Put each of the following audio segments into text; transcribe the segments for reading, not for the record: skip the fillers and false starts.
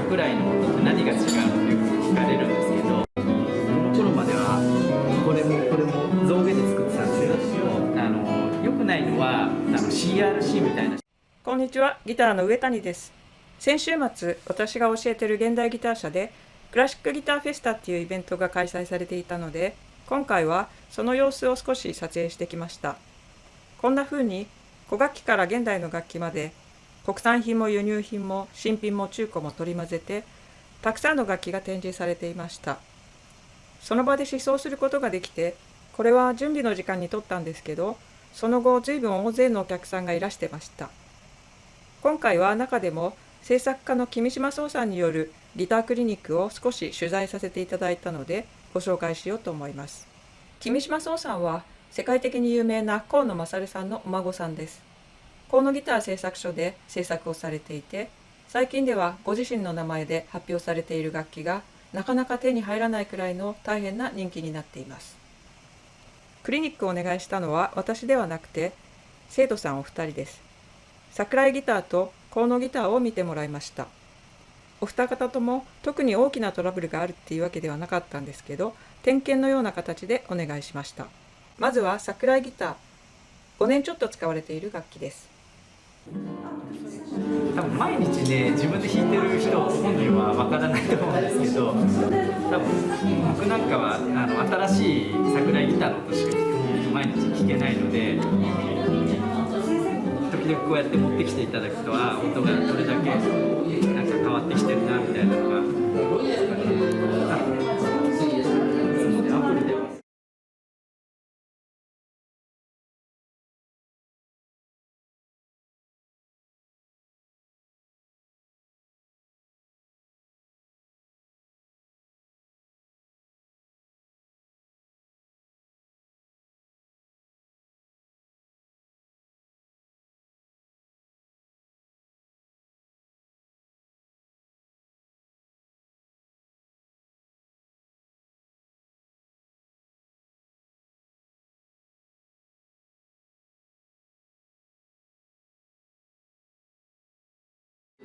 桜井の音って何が違うのってよく聞かれるんですけど、この頃まではこれも象牙で作ってたんですけど、良くないのはCRC みたいな。こんにちは、ギターの上谷です。先週末、私が教えている現代ギター社でクラシックギターフェスタっていうイベントが開催されていたので、今回はその様子を少し撮影してきました。こんな風に古楽器から現代の楽器まで国産品も輸入品も新品も中古も取り混ぜて、たくさんの楽器が展示されていました。その場で試奏することができて、これは準備の時間に撮ったんですけど、その後随分大勢のお客さんがいらしてました。今回は中でも制作家の君島壮さんによるギタークリニックを少し取材させていただいたのでご紹介しようと思います。君島壮さんは世界的に有名な河野勝さんのお孫さんです。河野ギター製作所で制作をされていて、最近ではご自身の名前で発表されている楽器がなかなか手に入らないくらいの大変な人気になっています。クリニックをお願いしたのは私ではなくて生徒さんお二人です。桜井ギターと河野ギターを見てもらいました。お二方とも特に大きなトラブルがあるっていうわけではなかったんですけど、点検のような形でお願いしました。まずは桜井ギター、5年ちょっと使われている楽器です。多分毎日ね、自分で弾いてる人本人はわからないと思うんですけど、多分僕なんかは新しい桜井ギターの音しか毎日弾けないので、時々こうやって持ってきていただくと、音がどれだけなんか変わってきてるなみたいなのがアプリでは。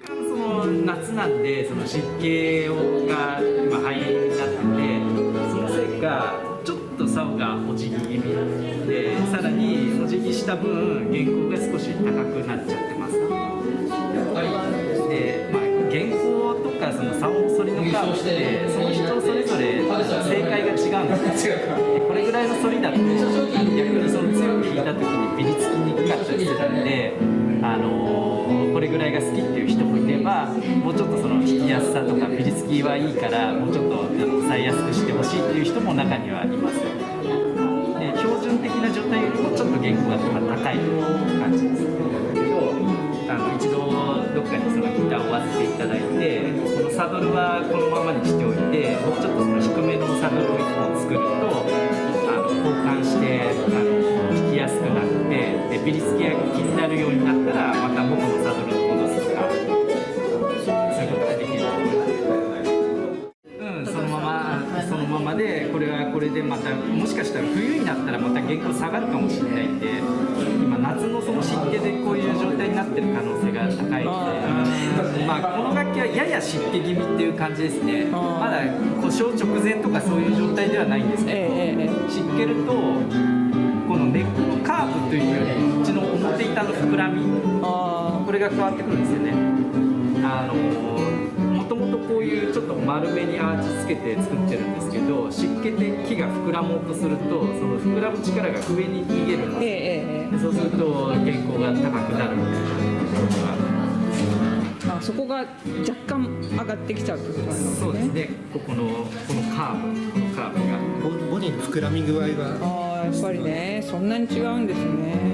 その夏なんで、その湿気が今肺炎になってて、そのせいかちょっと竿がお辞儀気味で、さらにお辞儀した分原稿が少し高くなっちゃってます。で、原稿とかその竿の反りのカーブってその人それぞれ正解が違うんですよ。これぐらいの反りだと逆にその強く弾いた時にビリつきにくかったりするんで、これぐらいが好きっていう人もいれば、もうちょっとその弾きやすさとかビリつきはいいからもうちょっと抑えやすくしてほしいっていう人も中にはいます。で、標準的な状態よりもちょっと原稿が高い感じです。一度どっかにそのギターを預けていただいて、このサドルはこのままにしておいて、もうちょっとその低めのサドルを1本作ると交換して弾きやすくなって、でビリつきが気になるようになったらまた元のサドルに戻すとか、そういうことができる。そのままで、これはこれでまたもしかしたら冬になったらまた原稿下がるかもしれないんで、今夏のその湿気でこういう状態になってる可能性が高いので、この楽器はやや湿気気味っていう感じですね。まだ故障直前とかそういう状態ではないんですけど、湿気るとこのネックのカーブというよりこっちの表板の膨らみ、これが変わってくるんですよね。もともとこういうちょっと丸めにアーチつけて作ってるんですけど、湿気で木が膨らもうとするとその膨らむ力が上に逃げるんです、そうすると原稿が高くなるみたいなことが。そこが若干上がってきちゃうってことなんですね。そうですね。このカーブがボディの膨らみ具合がやっぱりね、そんなに違うんですね。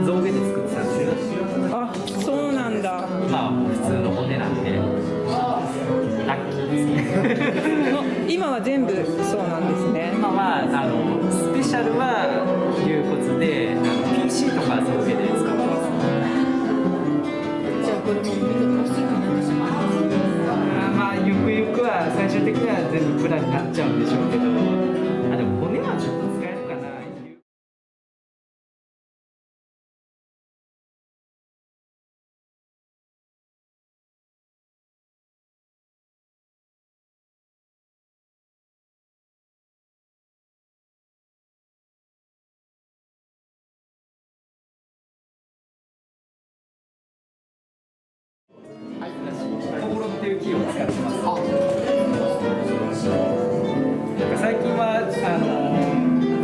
象牙で作ってたんですよ。そうなんだ。普通の骨なんでラッキーですね。今は全部そうなんですね。今はスペシャルは牛でPC とか遊ぶ上で使ってます。じゃあこれも難しいかなんかしままあゆくゆくは最終的には全部プラになっちゃうんでしょうけど、でも骨はちょっと使えるかな。心っていうキーを使ってます。なんか最近は使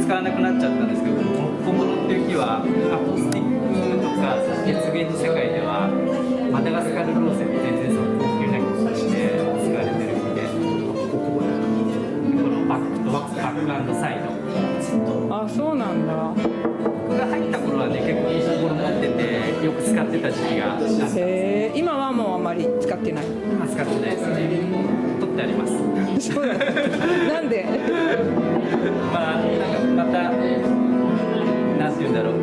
わなくなっちゃったんですけど、小物っていう木はアコースティックとか熱源の世界ではマダガスカルローゼン全然そういうなくして使われてる木で、このバックとバック&サイド。あ、そうなんだ。僕が入った頃はね、結構小物持っててよく使ってた時期があったんです。へえ、今はもうあまり使ってない。今使ってないですね。取ってあります。そうなんだ。なんで？まあ、なんかまた、なんていうんだろう、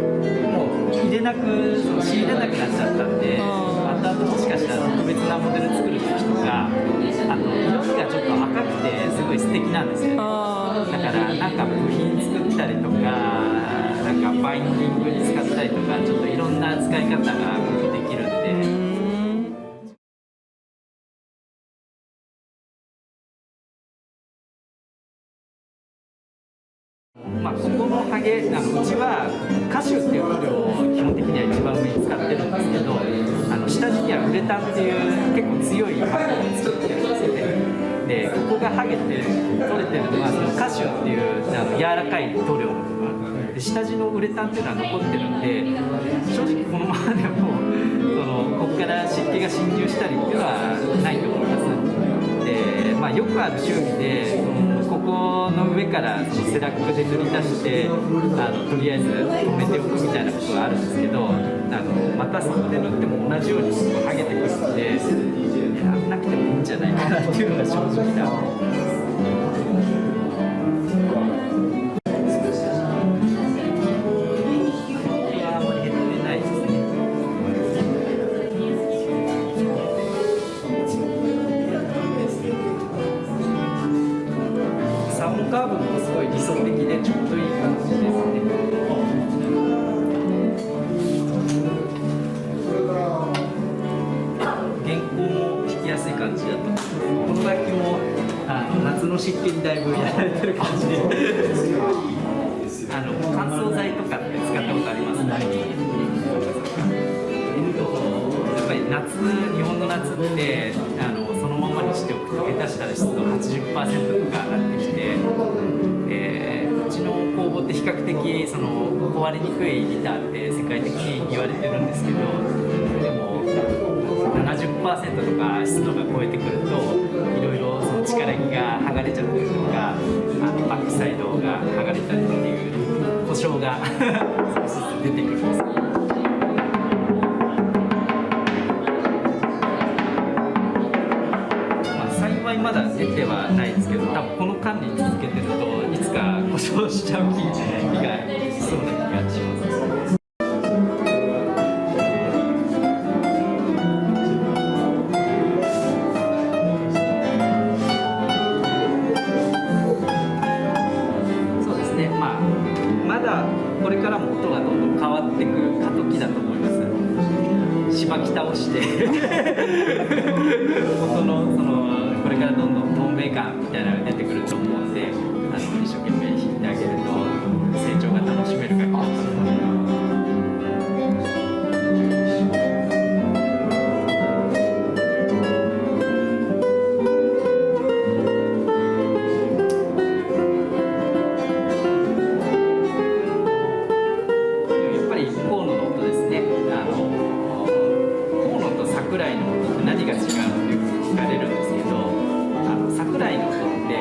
もう入れなく、仕入れなくなっちゃったんで、またもしかしたら特別なモデル作るときとか、色味がちょっと赤くて、すごい素敵なんですよね。だからなんか部品作ったりとか、なんかバインディングに使ったりとか、ちょっといろんな使い方ができるんで。まあ、ここのハゲ、うちはカシュっていう塗料を基本的には一番上に使ってるんですけど、下地にはウレタンっていう結構強い膜を作ってるんですよね。で、ここがハゲて取れてるのはそのカシュっていう柔らかい塗料の部分で、下地のウレタンっていうのは残ってるんで、正直このままでもここから湿気が侵入したりっていうのはないと思います。で、まあ、よくある修理でここの上からセラックで塗り出してとりあえず止めておくみたいなことがあるんですけど、またそこで塗っても同じように剥げてくるので、やらなくてもいいんじゃないかなっていうのが正直な。カーブもすごい理想的でちょうどいい感じですね。原稿も引きやすい感じだと思います。この楽器も夏の湿気にだいぶやられてる感じで乾燥剤とかって使ったことありますか？やっぱり日本の夏ってそのままにしておくと下手したら湿度 80% とか上がってきて、うちの工房って比較的壊れにくいギターって世界的に言われてるんですけど、でも 70% とか湿度が超えてくるといろいろ力木が剥がれちゃったりとか、バックサイドが剥がれたりっていう故障が少しずつ出てくるんです。まだ出てはないですけど、多分この管理続けてるといつか故障しちゃう木がいそうな気がします。そうですね、まだこれからも音がどんどん変わっていく過渡期だと思います。しばき倒して音のこれからどんどん透明感みたいなのが出てくると思うんで、一生懸命弾いてあげると成長が楽しめる楽器だと思います。やっぱり河野の音ですね。河野と桜井の音って何が違うのって聞かれるんですけど、桜井の音って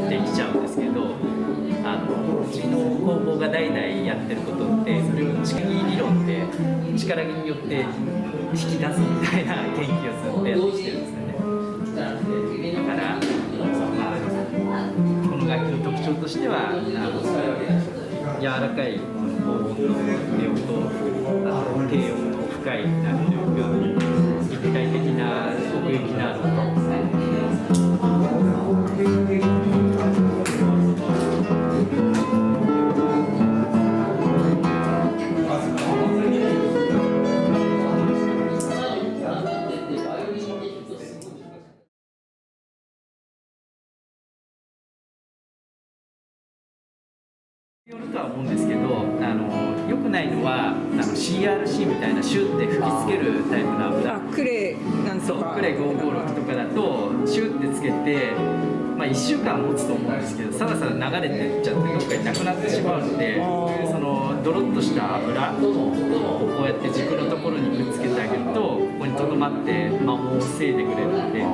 ってきちゃうんですけど、うちの工房が代々やってることって、それを力木理論で力木によって引き出すみたいな研究をずっとやってきてるんですよね。だから、この楽器の特徴としては柔らかい高音の音量と低音の深いなんていうか立体的な奥行きのある音。よるとは思うんですけど、良くないのはCRC みたいなシューって吹きつけるタイプの油。クレなんとか。クレ556とかだとシューってつけて、1週間持つと思うんですけど、さらさら流れていっちゃってどっかになくなってしまうので、そのドロッとした油をこうやって軸のところにくっつけてあげると、ここにとどまって摩耗を防いでくれるので。